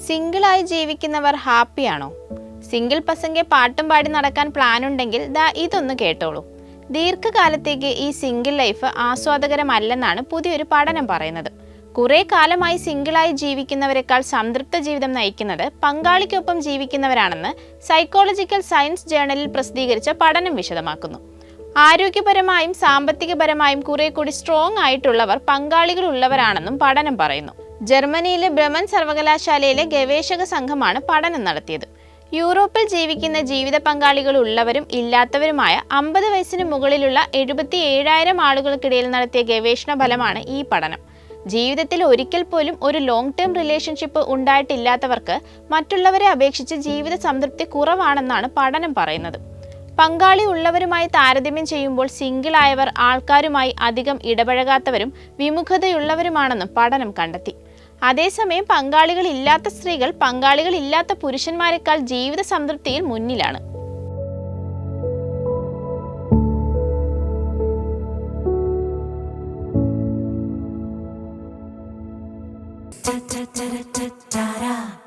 സിംഗിളായി ജീവിക്കുന്നവർ ഹാപ്പിയാണോ? സിംഗിൾ പസംഗെ പാട്ടും പാടി നടക്കാൻ പ്ലാൻ ഉണ്ടെങ്കിൽ ഇതൊന്ന് കേട്ടോളൂ. ദീർഘകാലത്തേക്ക് ഈ സിംഗിൾ ലൈഫ് ആസ്വാദകരമല്ലെന്നാണ് പുതിയൊരു പഠനം പറയുന്നത്. കുറെ കാലമായി സിംഗിളായി ജീവിക്കുന്നവരെക്കാൾ സംതൃപ്ത ജീവിതം നയിക്കുന്നത് പങ്കാളിക്കൊപ്പം ജീവിക്കുന്നവരാണെന്ന് സൈക്കോളജിക്കൽ സയൻസ് ജേണലിൽ പ്രസിദ്ധീകരിച്ച പഠനം വിശദമാക്കുന്നു. ആരോഗ്യപരമായും സാമ്പത്തികപരമായും കുറെ കൂടി സ്ട്രോങ് ആയിട്ടുള്ളവർ പങ്കാളികൾ ഉള്ളവരാണെന്നും പഠനം പറയുന്നു. ജർമ്മനിയിലെ ബ്രമൻ സർവകലാശാലയിലെ ഗവേഷക സംഘമാണ് പഠനം നടത്തിയത്. യൂറോപ്പിൽ ജീവിക്കുന്ന ജീവിത പങ്കാളികൾ ഉള്ളവരും ഇല്ലാത്തവരുമായ 50 വയസ്സിന് മുകളിലുള്ള 77,000 ആളുകൾക്കിടയിൽ നടത്തിയ ഗവേഷണ ഫലമാണ് ഈ പഠനം. ജീവിതത്തിൽ ഒരിക്കൽ പോലും ഒരു ലോങ് ടേം റിലേഷൻഷിപ്പ് ഉണ്ടായിട്ടില്ലാത്തവർക്ക് മറ്റുള്ളവരെ അപേക്ഷിച്ച് ജീവിത സംതൃപ്തി കുറവാണെന്നാണ് പഠനം പറയുന്നത്. പങ്കാളി ഉള്ളവരുമായി താരതമ്യം ചെയ്യുമ്പോൾ സിംഗിൾ ആയവർ ആൾക്കാരുമായി അധികം ഇടപഴകാത്തവരും വിമുഖതയുള്ളവരുമാണെന്നും പഠനം കണ്ടെത്തി. അതേസമയം പങ്കാളികൾ ഇല്ലാത്ത സ്ത്രീകൾ പങ്കാളികൾ ഇല്ലാത്ത പുരുഷന്മാരെക്കാൾ ജീവിത സംതൃപ്തിയിൽ മുന്നിലാണ്.